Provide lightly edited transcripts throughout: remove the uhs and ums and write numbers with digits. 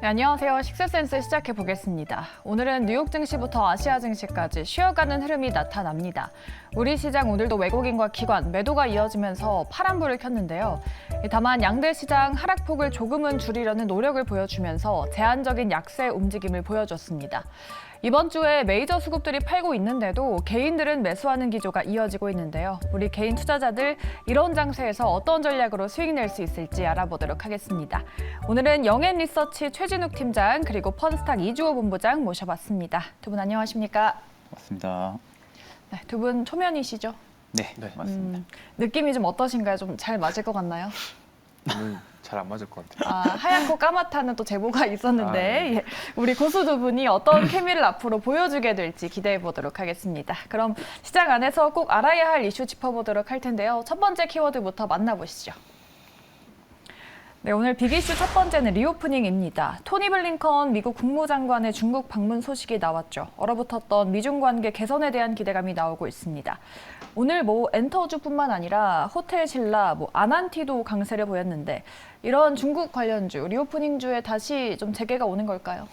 네, 안녕하세요. 식스센스 시작해 보겠습니다. 오늘은 뉴욕 증시부터 아시아 증시까지 쉬어가는 흐름이 나타납니다. 우리 시장 오늘도 외국인과 기관 매도가 이어지면서 파란불을 켰는데요. 다만 양대 시장 하락폭을 조금은 줄이려는 노력을 보여주면서 제한적인 약세 움직임을 보여줬습니다. 이번 주에 메이저 수급들이 팔고 있는데도 개인들은 매수하는 기조가 이어지고 있는데요. 우리 개인 투자자들 이런 장세에서 어떤 전략으로 수익 낼 수 있을지 알아보도록 하겠습니다. 오늘은 영앤리서치 최진욱 팀장 그리고 펀스탁 이주호 본부장 모셔봤습니다. 두 분 안녕하십니까? 맞습니다. 네, 두 분 초면이시죠? 네, 맞습니다. 느낌이 좀 어떠신가요? 좀 잘 맞을 것 같나요? 오늘 잘 안 맞을 것 같아요. 하얗고 까맣다는 또 제보가 있었는데 예, 우리 고수 두 분이 어떤 케미를 앞으로 보여주게 될지 기대해 보도록 하겠습니다. 그럼 시장 안에서 꼭 알아야 할 이슈 짚어보도록 할 텐데요. 첫 번째 키워드부터 만나보시죠. 네, 오늘 빅이슈 첫 번째는 리오프닝입니다. 토니 블링컨 미국 국무장관의 중국 방문 소식이 나왔죠. 얼어붙었던 미중 관계 개선에 대한 기대감이 나오고 있습니다. 오늘 엔터주뿐만 아니라 호텔 신라, 아난티도 강세를 보였는데 이런 중국 관련주, 리오프닝주에 다시 좀 재개가 오는 걸까요?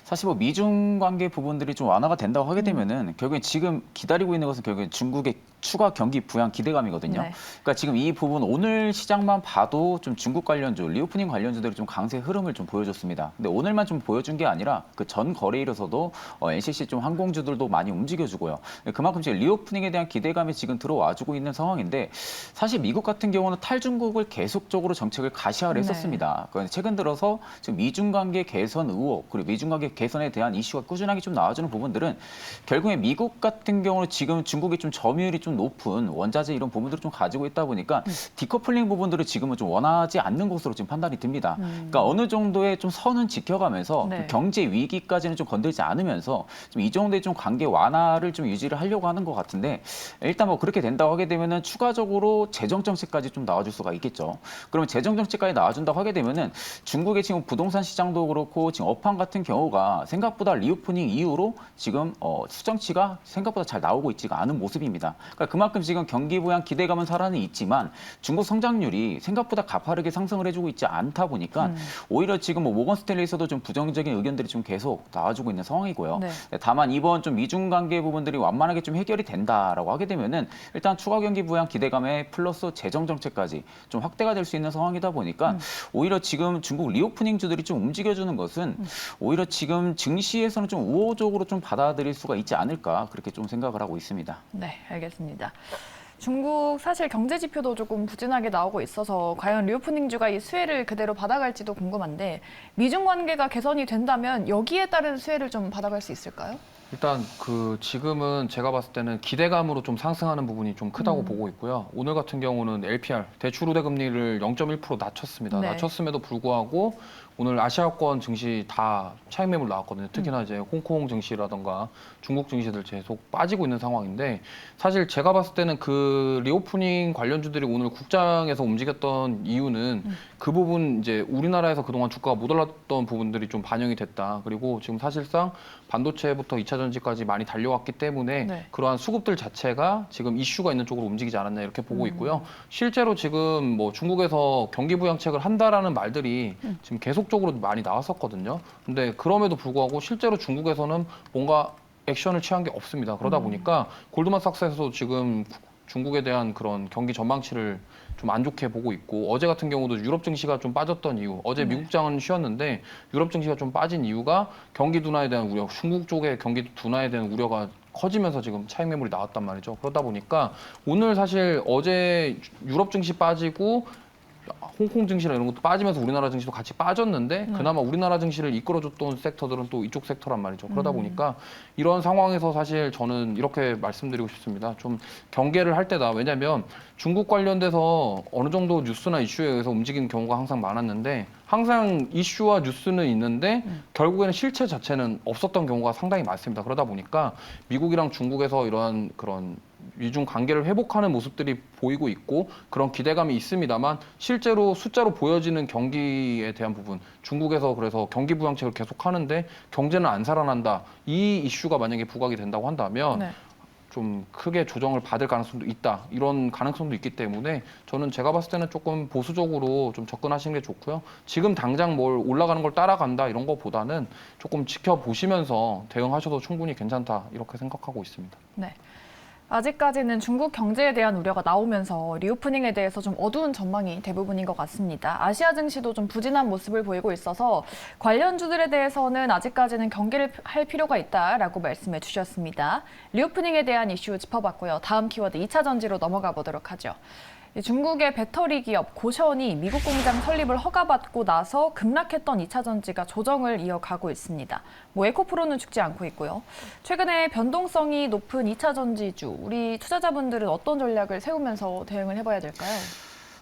사실 미중 관계 부분들이 좀 완화가 된다고 하게 되면은 결국엔 지금 기다리고 있는 것은 결국엔 중국의 추가 경기 부양 기대감이거든요. 네. 그러니까 지금 이 부분 오늘 시장만 봐도 좀 중국 관련주, 리오프닝 관련주들이 좀 강세 흐름을 좀 보여줬습니다. 근데 오늘만 좀 보여준 게 아니라 그 전 거래일에서도 NCC 좀 항공주들도 많이 움직여주고요. 그만큼 지금 리오프닝에 대한 기대감이 지금 들어와주고 있는 상황인데 사실 미국 같은 경우는 탈중국을 계속적으로 정책을 가시화를 했었습니다. 그러니까 최근 들어서 지금 미중 관계 개선 의혹 그리고 미중 관계 개선에 대한 이슈가 꾸준하게 좀 나와주는 부분들은 결국에 미국 같은 경우는 지금 중국이 좀 점유율이 좀 높은 원자재 이런 부분들을 좀 가지고 있다 보니까 디커플링 부분들을 지금은 좀 원하지 않는 것으로 지금 판단이 듭니다. 그러니까 어느 정도의 좀 선은 지켜가면서 네. 경제 위기까지는 좀 건들지 않으면서 좀 이 정도의 좀 관계 완화를 좀 유지를 하려고 하는 것 같은데 일단 그렇게 된다고 하게 되면은 추가적으로 재정 정책까지 좀 나와줄 수가 있겠죠. 그러면 재정 정책까지 나와준다고 하게 되면은 중국의 지금 부동산 시장도 그렇고 지금 업황 같은 경우가 생각보다 리오프닝 이후로 지금 수정치가 생각보다 잘 나오고 있지가 않은 모습입니다. 그러니까 그만큼 지금 경기 부양 기대감은 살아는 있지만 중국 성장률이 생각보다 가파르게 상승을 해주고 있지 않다 보니까 오히려 지금 모건 스탠리에서도 좀 부정적인 의견들이 좀 계속 나와주고 있는 상황이고요. 네. 다만 이번 좀 미중 관계 부분들이 완만하게 좀 해결이 된다라고 하게 되면은 일단 추가 경기 부양 기대감에 플러스 재정 정책까지 좀 확대가 될 수 있는 상황이다 보니까 오히려 지금 중국 리오프닝주들이 좀 움직여주는 것은 오히려 지금 증시에서는 좀 우호적으로 좀 받아들일 수가 있지 않을까 그렇게 좀 생각을 하고 있습니다. 네, 알겠습니다. 중국 사실 경제 지표도 조금 부진하게 나오고 있어서 과연 리오프닝주가 이 수혜를 그대로 받아갈지도 궁금한데 미중 관계가 개선이 된다면 여기에 따른 수혜를 좀 받아갈 수 있을까요? 일단 지금은 제가 봤을 때는 기대감으로 좀 상승하는 부분이 좀 크다고 보고 있고요. 오늘 같은 경우는 LPR 대출 우대 금리를 0.1% 낮췄습니다. 네. 낮췄음에도 불구하고 오늘 아시아권 증시 다 차익 매물 나왔거든요. 특히나 이제 홍콩 증시라던가 중국 증시들 계속 빠지고 있는 상황인데 사실 제가 봤을 때는 그 리오프닝 관련주들이 오늘 국장에서 움직였던 이유는 그 부분 이제 우리나라에서 그동안 주가가 못 올랐던 부분들이 좀 반영이 됐다. 그리고 지금 사실상 반도체부터 2차 전지까지 많이 달려왔기 때문에 네. 그러한 수급들 자체가 지금 이슈가 있는 쪽으로 움직이지 않았나 이렇게 보고 있고요. 실제로 지금 중국에서 경기 부양책을 한다라는 말들이 지금 계속적으로 많이 나왔었거든요. 근데 그럼에도 불구하고 실제로 중국에서는 뭔가 액션을 취한 게 없습니다. 그러다 보니까 골드만삭스에서도 지금 중국에 대한 그런 경기 전망치를 좀 안 좋게 보고 있고 어제 같은 경우도 유럽 증시가 좀 빠졌던 이유 어제 미국장은 쉬었는데 유럽 증시가 좀 빠진 이유가 경기 둔화에 대한 우려 중국 쪽의 경기 둔화에 대한 우려가 커지면서 지금 차익 매물이 나왔단 말이죠. 그러다 보니까 오늘 사실 어제 유럽 증시 빠지고 홍콩 증시나 이런 것도 빠지면서 우리나라 증시도 같이 빠졌는데 그나마 우리나라 증시를 이끌어줬던 섹터들은 또 이쪽 섹터란 말이죠. 그러다 보니까 이런 상황에서 사실 저는 이렇게 말씀드리고 싶습니다. 좀 경계를 할 때다. 왜냐하면 중국 관련돼서 어느 정도 뉴스나 이슈에 의해서 움직이는 경우가 항상 많았는데 항상 이슈와 뉴스는 있는데 결국에는 실체 자체는 없었던 경우가 상당히 많습니다. 그러다 보니까 미국이랑 중국에서 이러한 그런 미중 관계를 회복하는 모습들이 보이고 있고 그런 기대감이 있습니다만 실제로 숫자로 보여지는 경기에 대한 부분 중국에서 그래서 경기 부양책을 계속 하는데 경제는 안 살아난다 이 이슈가 만약에 부각이 된다고 한다면 네. 좀 크게 조정을 받을 가능성도 있다. 이런 가능성도 있기 때문에 저는 제가 봤을 때는 조금 보수적으로 좀 접근하시는 게 좋고요. 지금 당장 뭘 올라가는 걸 따라간다 이런 거보다는 조금 지켜보시면서 대응하셔도 충분히 괜찮다 이렇게 생각하고 있습니다. 네. 아직까지는 중국 경제에 대한 우려가 나오면서 리오프닝에 대해서 좀 어두운 전망이 대부분인 것 같습니다. 아시아 증시도 좀 부진한 모습을 보이고 있어서 관련주들에 대해서는 아직까지는 경계를 할 필요가 있다라고 말씀해 주셨습니다. 리오프닝에 대한 이슈 짚어봤고요. 다음 키워드 2차 전지로 넘어가 보도록 하죠. 중국의 배터리 기업 고션이 미국 공장 설립을 허가받고 나서 급락했던 2차 전지가 조정을 이어가고 있습니다. 에코프로는 죽지 않고 있고요. 최근에 변동성이 높은 2차 전지주, 우리 투자자분들은 어떤 전략을 세우면서 대응을 해봐야 될까요?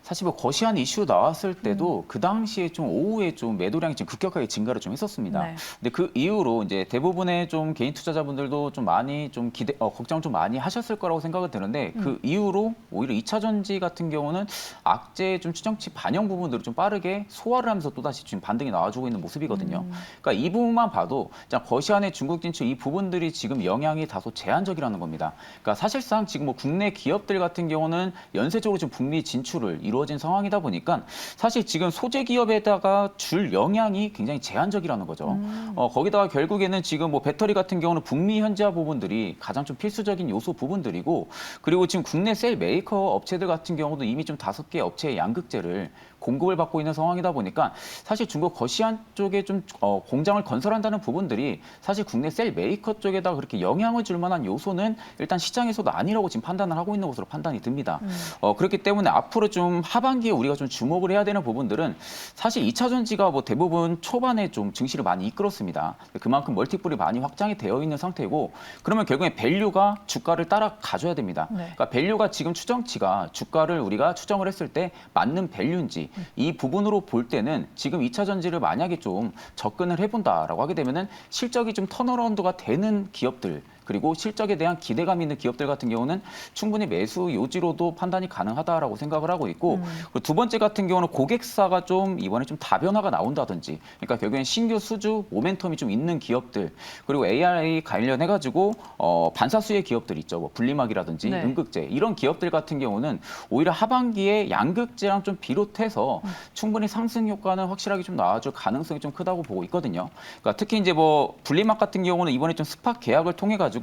사실 뭐 거시한 이슈 나왔을 때도 그 당시에 좀 오후에 좀 매도량이 좀 급격하게 증가를 좀 했었습니다. 네. 근데 그 이후로 이제 대부분의 좀 개인 투자자분들도 좀 많이 좀 걱정 좀 많이 하셨을 거라고 생각이 드는데 그 이후로 오히려 2차 전지 같은 경우는 악재 좀 추정치 반영 부분들을 좀 빠르게 소화를 하면서 또다시 지금 반등이 나와주고 있는 모습이거든요. 그러니까 이 부분만 봐도 거시한의 중국 진출 이 부분들이 지금 영향이 다소 제한적이라는 겁니다. 그러니까 사실상 지금 뭐 국내 기업들 같은 경우는 연쇄적으로 지금 북미 진출을 이루어진 상황이다 보니까 사실 지금 소재 기업에다가 줄 영향이 굉장히 제한적이라는 거죠. 거기다가 결국에는 지금 뭐 배터리 같은 경우는 북미 현지화 부분들이 가장 좀 필수적인 요소 부분들이고 그리고 지금 국내 셀 메이커 업체들 같은 경우도 이미 좀 5개 업체의 양극재를 공급을 받고 있는 상황이다 보니까 사실 중국 거시안 쪽에 좀 공장을 건설한다는 부분들이 사실 국내 셀 메이커 쪽에다 그렇게 영향을 줄 만한 요소는 일단 시장에서도 아니라고 지금 판단을 하고 있는 것으로 판단이 듭니다. 그렇기 때문에 앞으로 좀 하반기에 우리가 좀 주목을 해야 되는 부분들은 사실 2차 전지가 뭐 대부분 초반에 좀 증시를 많이 이끌었습니다. 그만큼 멀티플이 많이 확장이 되어 있는 상태고 그러면 결국에 밸류가 주가를 따라가줘야 됩니다. 네. 그러니까 밸류가 지금 추정치가 주가를 우리가 추정을 했을 때 맞는 밸류인지 이 부분으로 볼 때는 지금 2차 전지를 만약에 좀 접근을 해본다라고 하게 되면은 실적이 좀 턴어라운드가 되는 기업들 그리고 실적에 대한 기대감이 있는 기업들 같은 경우는 충분히 매수 요지로도 판단이 가능하다라고 생각을 하고 있고 그리고 두 번째 같은 경우는 고객사가 좀 이번에 좀 다변화가 나온다든지 그러니까 결국엔 신규 수주 모멘텀이 좀 있는 기업들 그리고 AI 관련해가지고 반사수의 기업들 있죠. 뭐 분리막이라든지 네. 음극재 이런 기업들 같은 경우는 오히려 하반기에 양극재랑 좀 비롯해서 충분히 상승 효과는 확실하게 좀 나와줄 가능성이 좀 크다고 보고 있거든요. 그러니까 특히 이제 뭐 분리막 같은 경우는 이번에 좀 스팟 계약을 통해 가지고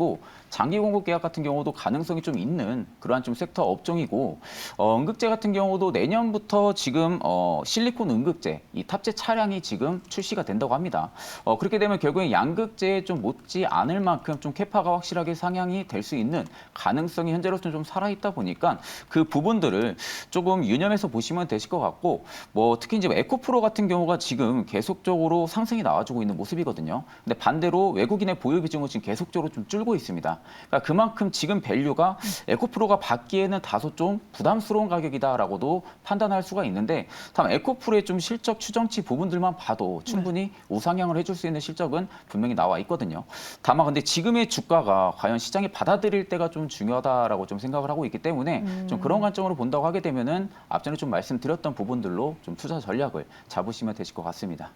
장기 공급 계약 같은 경우도 가능성이 좀 있는 그러한 좀 섹터 업종이고 음극재 같은 경우도 내년부터 지금 실리콘 음극재 이 탑재 차량이 지금 출시가 된다고 합니다. 그렇게 되면 결국에 양극재에 좀 못지 않을 만큼 좀 캐파가 확실하게 상향이 될 수 있는 가능성이 현재로서는 좀 살아있다 보니까 그 부분들을 조금 유념해서 보시면 되실 것 같고 뭐 특히 이제 에코프로 같은 경우가 지금 계속적으로 상승이 나와주고 있는 모습이거든요. 근데 반대로 외국인의 보유 비중은 지금 계속적으로 좀 줄고 있습니다. 그러니까 그만큼 지금 밸류가 에코프로가 받기에는 다소 좀 부담스러운 가격이다라고도 판단할 수가 있는데 다만 에코프로의 좀 실적 추정치 부분들만 봐도 충분히 우상향을 해줄 수 있는 실적은 분명히 나와 있거든요. 다만 근데 지금의 주가가 과연 시장이 받아들일 때가 좀 중요하다라고 좀 생각을 하고 있기 때문에 좀 그런 관점으로 본다고 하게 되면은 앞전에 좀 말씀드렸던 부분들로 좀 투자 전략을 잡으시면 되실 것 같습니다.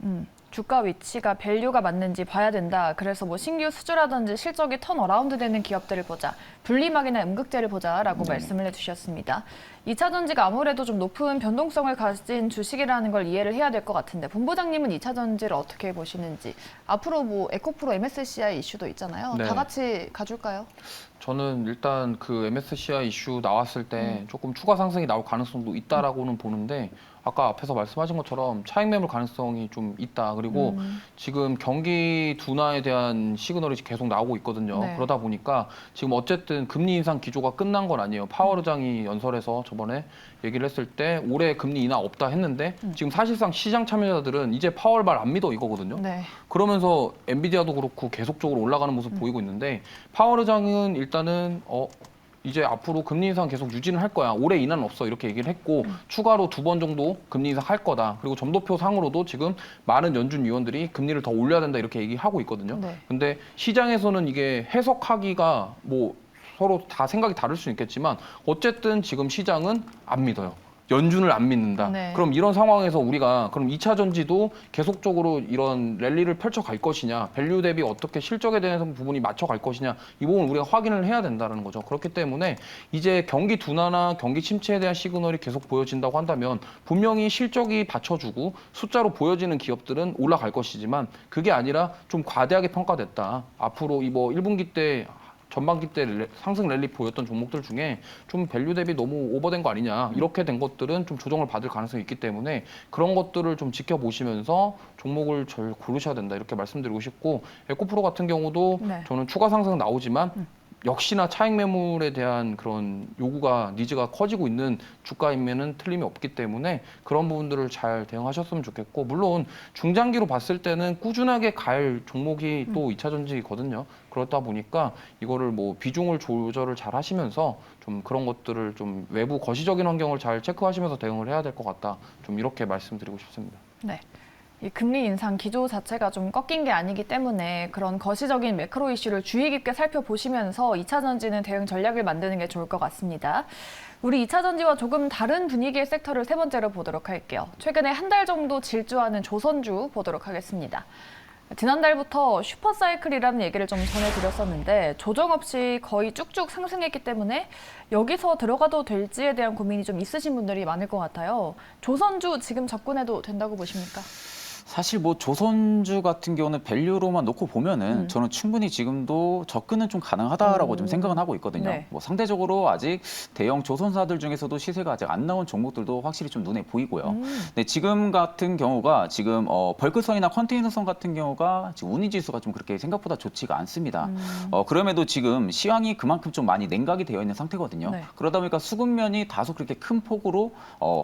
주가 위치가 밸류가 맞는지 봐야 된다. 그래서 뭐 신규 수주라든지 실적이 턴어라운드 되는 기업들을 보자. 분리막이나 음극재를 보자라고 말씀을 해주셨습니다. 2차 전지가 아무래도 좀 높은 변동성을 가진 주식이라는 걸 이해를 해야 될 것 같은데 본부장님은 2차 전지를 어떻게 보시는지 앞으로 뭐 에코프로 MSCI 이슈도 있잖아요. 네. 다 같이 가줄까요? 저는 일단 그 MSCI 이슈 나왔을 때 조금 추가 상승이 나올 가능성도 있다라고는 보는데 아까 앞에서 말씀하신 것처럼 차익 매물 가능성이 좀 있다. 그리고 지금 경기 둔화에 대한 시그널이 계속 나오고 있거든요. 네. 그러다 보니까 지금 어쨌든 금리 인상 기조가 끝난 건 아니에요. 파월 의장이 연설에서 저번에 얘기를 했을 때 올해 금리 인하 없다 했는데 지금 사실상 시장 참여자들은 이제 파월 말 안 믿어 이거거든요. 네. 그러면서 엔비디아도 그렇고 계속적으로 올라가는 모습 보이고 있는데 파월 의장은 일단은 이제 앞으로 금리 인상 계속 유지는 할 거야. 올해 인하는 없어. 이렇게 얘기를 했고 추가로 2번 정도 금리 인상 할 거다. 그리고 점도표 상으로도 지금 많은 연준 위원들이 금리를 더 올려야 된다. 이렇게 얘기하고 있거든요. 네. 근데 시장에서는 이게 해석하기가 뭐 서로 다 생각이 다를 수 있겠지만 어쨌든 지금 시장은 안 믿어요. 연준을 안 믿는다. 네. 그럼 이런 상황에서 우리가 그럼 2차 전지도 계속적으로 이런 랠리를 펼쳐갈 것이냐, 밸류 대비 어떻게 실적에 대해서 부분이 맞춰갈 것이냐, 이 부분 우리가 확인을 해야 된다는 거죠. 그렇기 때문에 이제 경기 둔화나 경기 침체에 대한 시그널이 계속 보여진다고 한다면 분명히 실적이 받쳐주고 숫자로 보여지는 기업들은 올라갈 것이지만 그게 아니라 좀 과대하게 평가됐다. 앞으로 이 뭐 1분기 때 전반기 때 상승 랠리 보였던 종목들 중에 좀 밸류 대비 너무 오버된 거 아니냐 이렇게 된 것들은 좀 조정을 받을 가능성이 있기 때문에 그런 것들을 좀 지켜보시면서 종목을 잘 고르셔야 된다 이렇게 말씀드리고 싶고 에코프로 같은 경우도 네. 저는 추가 상승 나오지만 역시나 차익 매물에 대한 그런 요구가 니즈가 커지고 있는 주가임에는 틀림이 없기 때문에 그런 부분들을 잘 대응하셨으면 좋겠고 물론 중장기로 봤을 때는 꾸준하게 갈 종목이 또 2차 전지거든요. 그렇다 보니까 이거를 뭐 비중을 조절을 잘 하시면서 좀 그런 것들을 좀 외부 거시적인 환경을 잘 체크하시면서 대응을 해야 될 것 같다. 좀 이렇게 말씀드리고 싶습니다. 네. 이 금리 인상 기조 자체가 좀 꺾인 게 아니기 때문에 그런 거시적인 매크로 이슈를 주의 깊게 살펴보시면서 2차 전지는 대응 전략을 만드는 게 좋을 것 같습니다. 우리 2차 전지와 조금 다른 분위기의 섹터를 세 번째로 보도록 할게요. 최근에 한 달 정도 질주하는 조선주 보도록 하겠습니다. 지난달부터 슈퍼사이클이라는 얘기를 좀 전해드렸었는데 조정 없이 거의 쭉쭉 상승했기 때문에 여기서 들어가도 될지에 대한 고민이 좀 있으신 분들이 많을 것 같아요. 조선주 지금 접근해도 된다고 보십니까? 사실 뭐 조선주 같은 경우는 밸류로만 놓고 보면은 저는 충분히 지금도 접근은 좀 가능하다라고 좀 생각은 하고 있거든요. 네. 뭐 상대적으로 아직 대형 조선사들 중에서도 시세가 아직 안 나온 종목들도 확실히 좀 눈에 보이고요. 근데 지금 같은 경우가 지금 벌크선이나 컨테이너선 같은 경우가 지금 운이 지수가 좀 그렇게 생각보다 좋지가 않습니다. 그럼에도 지금 시황이 그만큼 좀 많이 냉각이 되어 있는 상태거든요. 네. 그러다 보니까 수급면이 다소 그렇게 큰 폭으로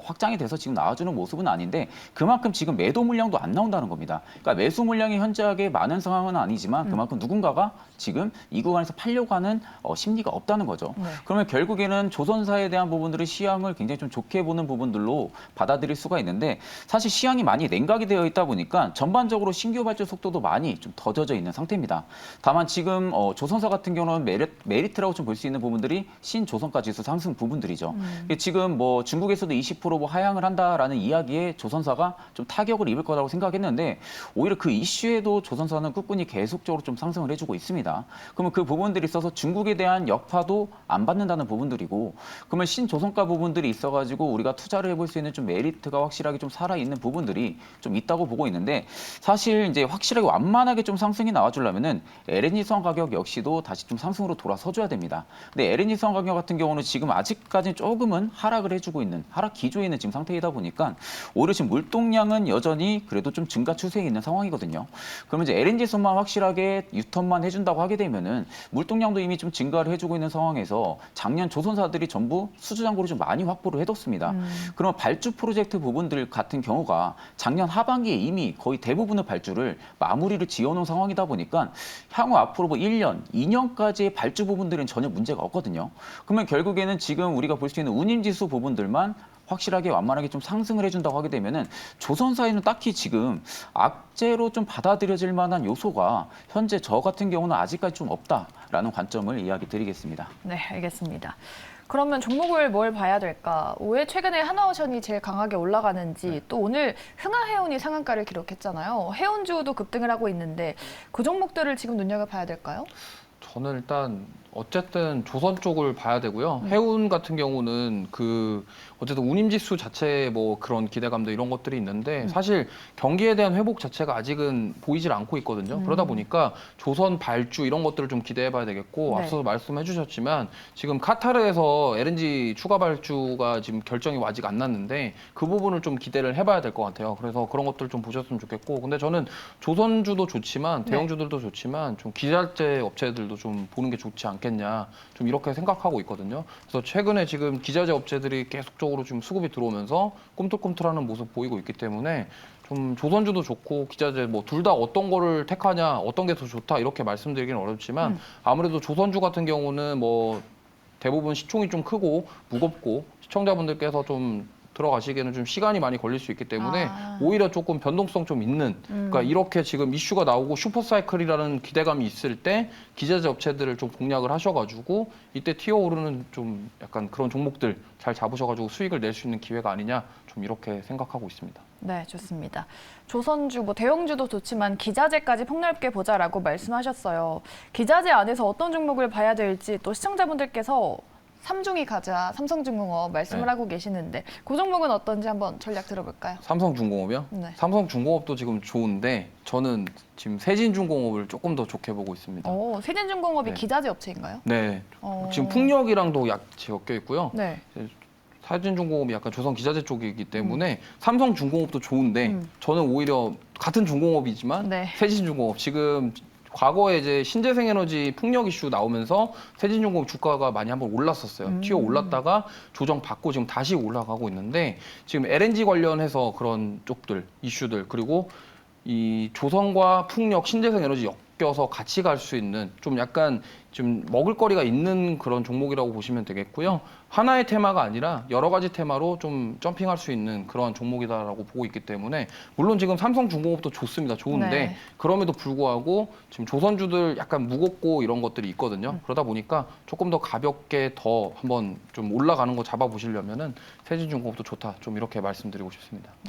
확장이 돼서 지금 나와주는 모습은 아닌데 그만큼 지금 매도 물량도 안 나온다는 겁니다. 그러니까 매수 물량이 현저하게 많은 상황은 아니지만 그만큼 누군가가 지금 이 구간에서 팔려고 하는 심리가 없다는 거죠. 네. 그러면 결국에는 조선사에 대한 부분들의 시향을 굉장히 좀 좋게 보는 부분들로 받아들일 수가 있는데 사실 시향이 많이 냉각이 되어 있다 보니까 전반적으로 신규 발주 속도도 많이 좀 더뎌져 있는 상태입니다. 다만 지금 조선사 같은 경우는 메리트라고 좀 볼 수 있는 부분들이 신조선가 지수 상승 부분들이죠. 지금 뭐 중국에서도 20% 하향을 한다라는 이야기에 조선사가 좀 타격을 입을 거라고 생각했는데 오히려 그 이슈에도 조선사는 꿋꿋이 계속적으로 좀 상승을 해주고 있습니다. 그러면 그 부분들이 있어서 중국에 대한 여파도 안 받는다는 부분들이고 그러면 신조선가 부분들이 있어가지고 우리가 투자를 해볼 수 있는 좀 메리트가 확실하게 좀 살아있는 부분들이 좀 있다고 보고 있는데 사실 이제 확실하게 완만하게 좀 상승이 나와주려면은 LNG선 가격 역시도 다시 좀 상승으로 돌아서줘야 됩니다. 근데 LNG선 가격 같은 경우는 지금 아직까지는 조금은 하락을 해주고 있는 하락 기조에 있는 지금 상태이다 보니까 오히려 지금 물동량은 여전히 그래도 좀 증가 추세에 있는 상황이거든요. 그러면 이제 LNG선만 확실하게 유턴만 해준다고 하게 되면은 물동량도 이미 좀 증가를 해주고 있는 상황에서 작년 조선사들이 전부 수주 잔고를 좀 많이 확보를 해뒀습니다. 그러면 발주 프로젝트 부분들 같은 경우가 작년 하반기에 이미 거의 대부분의 발주를 마무리를 지어놓은 상황이다 보니까 향후 앞으로 뭐 1년, 2년까지의 발주 부분들은 전혀 문제가 없거든요. 그러면 결국에는 지금 우리가 볼 수 있는 운임지수 부분들만 확실하게 완만하게 좀 상승을 해준다고 하게 되면은 조선사에는 딱히 지금 악재로 좀 받아들여질 만한 요소가 현재 저 같은 경우는 아직까지 좀 없다라는 관점을 이야기 드리겠습니다. 네, 알겠습니다. 그러면 종목을 뭘 봐야 될까? 왜 최근에 하나오션이 제일 강하게 올라가는지 또 오늘 흥하해운이 상한가를 기록했잖아요. 해운주도 급등을 하고 있는데 그 종목들을 지금 눈여겨봐야 될까요? 저는 일단 어쨌든 조선 쪽을 봐야 되고요. 해운 같은 경우는 그 어쨌든 운임지수 자체에 뭐 그런 기대감도 이런 것들이 있는데 사실 경기에 대한 회복 자체가 아직은 보이질 않고 있거든요. 그러다 보니까 조선 발주 이런 것들을 좀 기대해봐야 되겠고 네. 앞서서 말씀해주셨지만 지금 카타르에서 LNG 추가 발주가 지금 결정이 아직 안 났는데 그 부분을 좀 기대를 해봐야 될 것 같아요. 그래서 그런 것들 좀 보셨으면 좋겠고 근데 저는 조선주도 좋지만 대형주들도 좋지만 좀 기자재 업체들도 좀 보는 게 좋지 않겠냐 좀 이렇게 생각하고 있거든요. 그래서 최근에 지금 기자재 업체들이 계속적으로 좀 수급이 들어오면서 꿈틀꿈틀하는 모습 보이고 있기 때문에 좀 조선주도 좋고 기자재 뭐 둘 다 어떤 거를 택하냐 어떤 게 더 좋다 이렇게 말씀드리기는 어렵지만 아무래도 조선주 같은 경우는 뭐 대부분 시총이 좀 크고 무겁고 시청자분들께서 좀 들어가시기에는 좀 시간이 많이 걸릴 수 있기 때문에 아. 오히려 조금 변동성 좀 있는 그러니까 이렇게 지금 이슈가 나오고 슈퍼사이클이라는 기대감이 있을 때 기자재 업체들을 좀 공략을 하셔가지고 이때 튀어오르는 좀 약간 그런 종목들 잘 잡으셔가지고 수익을 낼 수 있는 기회가 아니냐 좀 이렇게 생각하고 있습니다. 네, 좋습니다. 조선주, 뭐 대형주도 좋지만 기자재까지 폭넓게 보자라고 말씀하셨어요. 기자재 안에서 어떤 종목을 봐야 될지 또 시청자분들께서 삼중이 가자, 삼성중공업 말씀을 네. 하고 계시는데 그 종목은 어떤지 한번 전략 들어볼까요? 삼성중공업이요? 네. 삼성중공업도 지금 좋은데 저는 지금 세진중공업을 조금 더 좋게 보고 있습니다. 세진중공업이 네. 기자재 업체인가요? 네, 어. 지금 풍력이랑도 약 엮여 있고요. 네. 세진중공업이 약간 조선 기자재 쪽이기 때문에 삼성중공업도 좋은데 저는 오히려 같은 중공업이지만 네. 세진중공업 지금 과거에 이제 신재생에너지 풍력 이슈 나오면서 세진중공업 주가가 많이 한번 올랐었어요. 튀어 올랐다가 조정받고 지금 다시 올라가고 있는데 지금 LNG 관련해서 그런 쪽들 이슈들 그리고 이 조선과 풍력 신재생에너지 엮여서 같이 갈 수 있는 좀 약간 좀 먹을거리가 있는 그런 종목이라고 보시면 되겠고요. 하나의 테마가 아니라 여러 가지 테마로 좀 점핑할 수 있는 그런 종목이다라고 보고 있기 때문에 물론 지금 삼성중공업도 좋습니다. 좋은데 네. 그럼에도 불구하고 지금 조선주들 약간 무겁고 이런 것들이 있거든요. 그러다 보니까 조금 더 가볍게 더 한번 좀 올라가는 거 잡아보시려면은 세진중공업도 좋다. 좀 이렇게 말씀드리고 싶습니다.